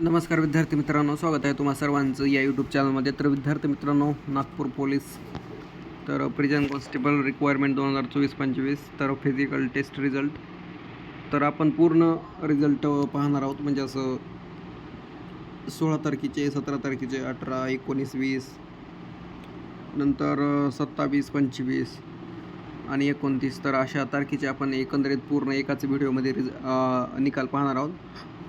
नमस्कार विद्यार्थी मित्रांनो, स्वागत आहे तुम्हा सर्वांचं या यूट्यूब चॅनलमध्ये. तर विद्यार्थी मित्रांनो, नागपूर पोलीस तर प्रिझन कॉन्स्टेबल रिक्वायरमेंट 2024-25 तर फिजिकल टेस्ट रिझल्ट तर आपण पूर्ण रिझल्ट पाहणार आहोत. म्हणजे असं 16 तारखेचे, 17 तारखेचे, 18, 19, 20 नंतर 27, 25 आणि 29 तर अशा तारखेचे आपण एकंदरीत पूर्ण एकाच व्हिडिओमध्ये निकाल पाहणार आहोत.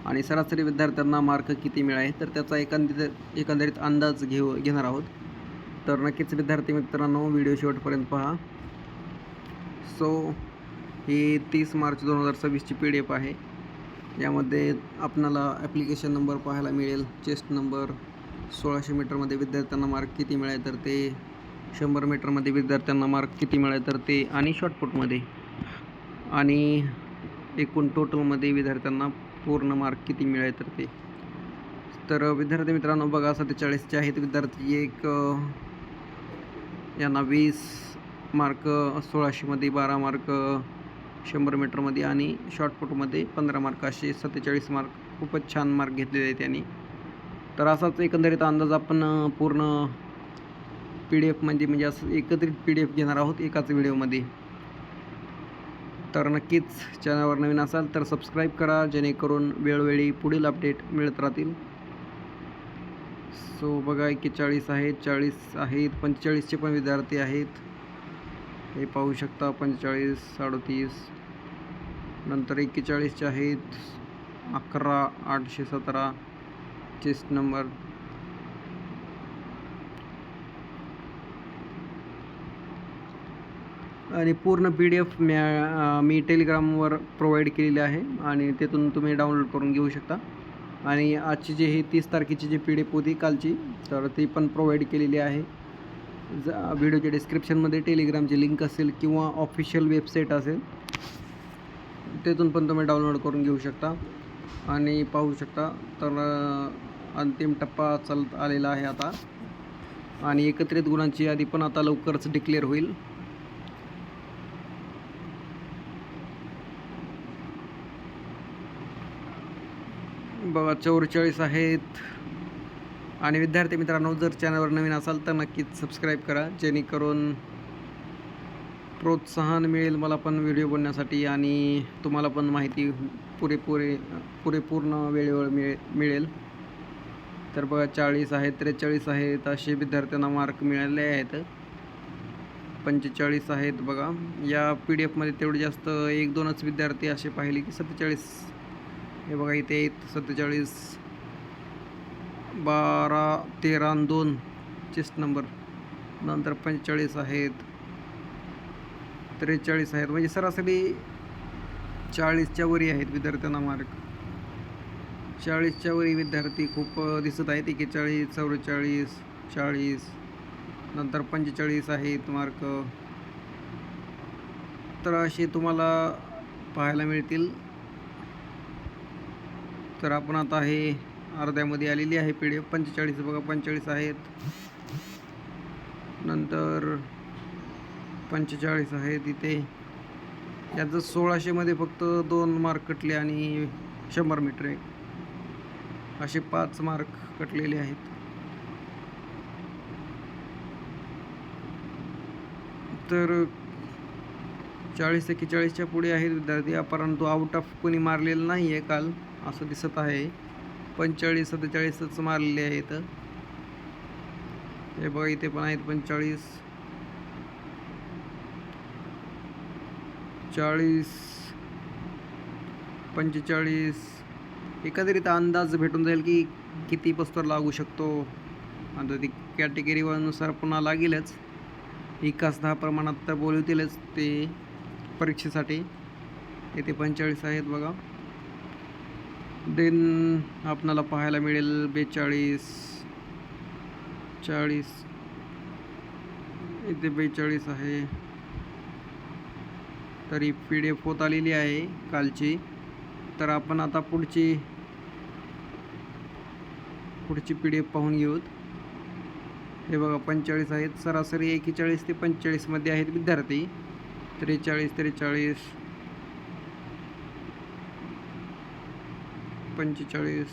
आणि सरासरी विद्यार्थ्यांना मार्क किती मिळाले तर त्याचा एकंदरीत अंदाज घेणार आहोत. तर नक्कीच विद्यार्थी मित्रांनो, व्हिडिओ शेवटपर्यंत पहा. सो ही 30 मार्च 2026ची PDF आहे. यामध्ये आपणाला ॲप्लिकेशन नंबर पाहायला मिळेल, चेस्ट नंबर, 1600 मीटरमध्ये विद्यार्थ्यांना मार्क किती मिळाले तर ते, 100 मीटरमध्ये विद्यार्थ्यांना मार्क किती मिळाले तर ते, आणि शॉर्टपुटमध्ये आणि एकूण टोटलमध्ये विद्यार्थ्यांना पूर्ण मार्क किती मिळाले तर ते. तर विद्यार्थी मित्रांनो बघा, 47चे आहेत विद्यार्थी. यांना 20 मार्क 1600मध्ये, 12 मार्क 100 मीटरमध्ये आणि शॉर्टपुटमध्ये 15 मार्क, असे 47 मार्क. खूपच छान मार्क घेतलेले आहेत त्यांनी. तर असाच एकंदरीत अंदाज आपण पूर्ण PDF म्हणजे असं एकत्रित PDF घेणार आहोत एकाच व्हिडिओमध्ये. तर नक्कीच चॅनलवर नवीन असाल तर सबस्क्राईब करा, जेणेकरून वेळोवेळी पुढील अपडेट मिळत राहतील. सो बघा, 41 आहेत, 40 आहेत, 45चे पण विद्यार्थी आहेत. हे पाहू शकता, 45, 38, नंतर 41चे आहेत, 11, 817 चेस्ट नंबर. आणि पूर्ण PDF मी टेलिग्रामवर प्रोव्हाइड केलेली आहे आणि तिथून तुम्ही डाउनलोड करून घेऊ शकता. आणि आजची जी ही 30 तारखेची जी PDF होती कालची, तर ती पण प्रोव्हाइड केलेली आहे. व्हिडिओच्या डिस्क्रिप्शनमध्ये टेलिग्रामची लिंक असेल किंवा ऑफिशियल वेबसाईट असेल, तिथून पण तुम्ही डाउनलोड करून घेऊ शकता आणि पाहू शकता. तर अंतिम टप्पा चालत आलेला आहे आता आणि एकत्रित गुणांची यादी पण आता लवकरच डिक्लेअर होईल. बघा, 44 आहेत. आणि विद्यार्थी मित्रांनो, जर चॅनलवर नवीन असाल तर नक्कीच सबस्क्राईब करा, जेणेकरून प्रोत्साहन मिळेल मला पण व्हिडिओ बनवण्यासाठी आणि तुम्हाला पण माहिती पूर्ण वेळेवर मिळेल. तर बघा, 40 आहेत, 43 आहेत, असे विद्यार्थ्यांना मार्क मिळाले आहेत. 45 आहेत. बघा, या PDF मध्ये तेवढे जास्त 1-2च विद्यार्थी असे पाहिले की 47. हे बघा, इथे आहेत 47, 12, 13 आणि 2 चेस्ट नंबर. नंतर 45 आहेत, 43 आहेत. म्हणजे सरासरी 40च्या वरी आहेत विद्यार्थ्यांना मार्क. 40च्या वरी विद्यार्थी खूप दिसत आहेत. 41, 44, 40, नंतर 45 आहेत मार्क. तर असे तुम्हाला पाहायला मिळतील. तर आपण आता हे अर्ध्यामध्ये आलेली आहे PDF. 45 बघा, 45 आहेत, नंतर 45 आहेत इथे. याचं 1600मध्ये फक्त 2 मार्क कटले आणि 100 मीटर असे 5 मार्क कटलेले आहेत. तर 40-41च्या पुढे आहेत विद्यार्थी, परंतु आउट ऑफ कोणी मारलेलं नाही आहे काल असं दिसत आहे. 45-47च मारलेले आहेत. हे बघा, इथे पण आहेत 45, 40, 45. एकंदरीत अंदाज भेटून जाईल की किती प्रस्ताव लागू शकतो. आता ती कॅटेगरीनुसार पुन्हा लागेलच. 1-10 प्रमाणात तर बोलवतीलच ते परीक्षेसाठी. इथे 45 आहेत बघा. देन आपणाला पाहायला मिळेल 42, 40, इथे 42 आहे. तरी PDF होत आलेली आहे कालची. तर आपण आता पुढची PDF पाहून घेऊत. हे बघा, 45 आहेत. सरासरी 41 ते 45मध्ये आहेत विद्यार्थी. 43, 45, 45,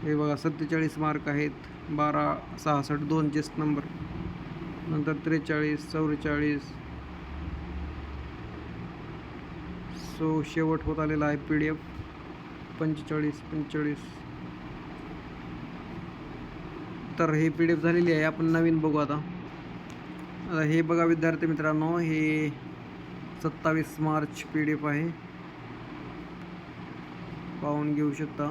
हे बघा 47 मार्क आहेत. 1266 2 चेस्ट नंबर, नंतर 43 44. सो शेवट होत आलेला आहे PDF 45. तर हे PDF झालेली आहे. आपण नवीन बघू आता. हे बघा विद्यार्थी मित्रांनो, हे 27 मार्च PDF आहे, पाहून घेऊ शकता.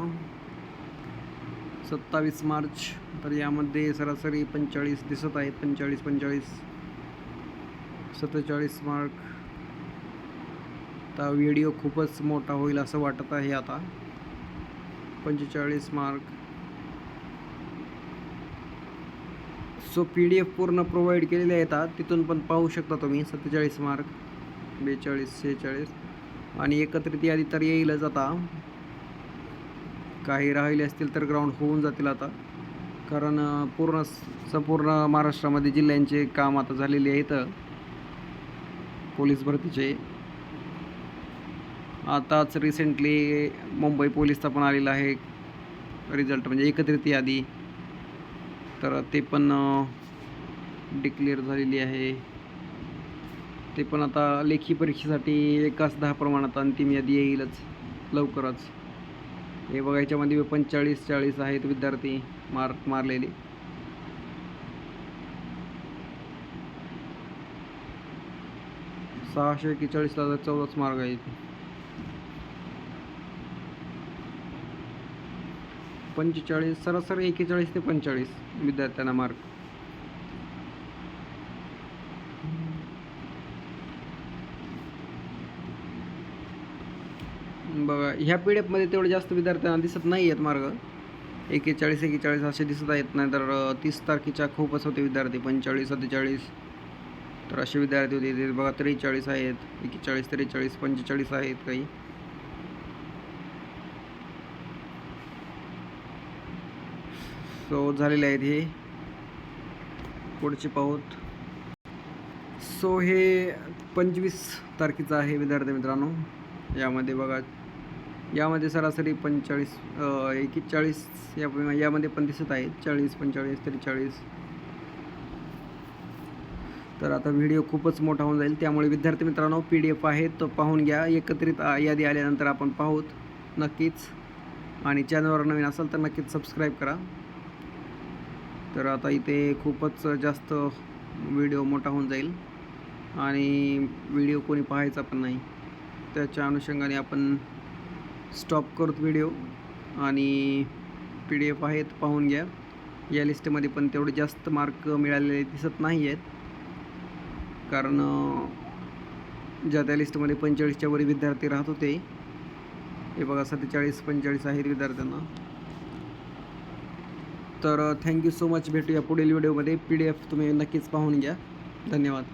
27 मार्च. तर यामध्ये सरासरी 45 दिसत आहेत. 45 47 मार्क. आता व्हिडिओ खूपच मोठा होईल असं वाटत आहे. आता 45 मार्क. सो PDF पूर्ण प्रोव्हाइड केलेले आहेत. तिथून पण पाहू शकता तुम्ही. 47 मार्क, 42 46 आणि एकत्रित यादी तर येईलच. आता काही राहिले असतील तर ग्राउंड होऊन जातील आता, कारण संपूर्ण महाराष्ट्रामध्ये जिल्ह्यांचे काम आता झालेले आहेत पोलीस भरतीचे. आताच रिसेंटली मुंबई पोलीसचा पण आलेला आहे रिझल्ट, म्हणजे एकत्रित यादी. तर ते पण डिक्लेअर झालेली आहे. ते पण आता लेखी परीक्षेसाठी 1/10 प्रमाणात अंतिम यादी येईलच लवकरच. हे बघा, याच्यामध्ये 45 40 आहेत विद्यार्थी मार्क मारलेले. ला 14 मार्क आहेत. 45 सरासरी 41 ते 45 विद्यार्थ्यांना मार्क. बघा, ह्या PDF मध्ये तेवढे जास्त विद्यार्थ्यांना दिसत नाही आहेत मार्ग. 41 असे दिसत आहेत. नाहीतर 30 तारखेच्या खूपच होते विद्यार्थी, 45 47. तर असे विद्यार्थी होते. ते बघा 43 आहेत, 41 43 45 आहेत काही. सो झालेले आहेत हे. पुढचे पाहूत. सो हे 25 तारखेचं आहे विद्यार्थी मित्रांनो. यामध्ये बघा, यामध्ये सरासरी 45 41 यामध्ये पण दिसत आहेत. 40 45 43. तर आता व्हिडिओ खूपच मोठा होऊन जाईल, त्यामुळे विद्यार्थी मित्रांनो PDF आहे तो पाहून घ्या. एकत्रित यादी आल्यानंतर आपण पाहूत नक्कीच. आणि चॅनलवर नवीन असाल तर नक्कीच सबस्क्राईब करा. तर आता इथे खूपच जास्त व्हिडिओ मोठा होऊन जाईल आणि व्हिडिओ कोणी पाहायचा पण नाही. त्याच्या अनुषंगाने आपण स्टॉप करतो व्हिडिओ. आणि PDF आहेत पाहून घ्या. या लिस्टमध्ये पण तेवढे जास्त मार्क मिळालेले दिसत नाही आहेत, कारण ज्या त्या लिस्टमध्ये 45च्या वरी विद्यार्थी राहत होते. हे बघा 47 45 आहेत विद्यार्थ्यांना. तर थँक्यू सो मच. भेटूया पुढील व्हिडिओमध्ये. PDF तुम्ही नक्कीच पाहून घ्या. धन्यवाद.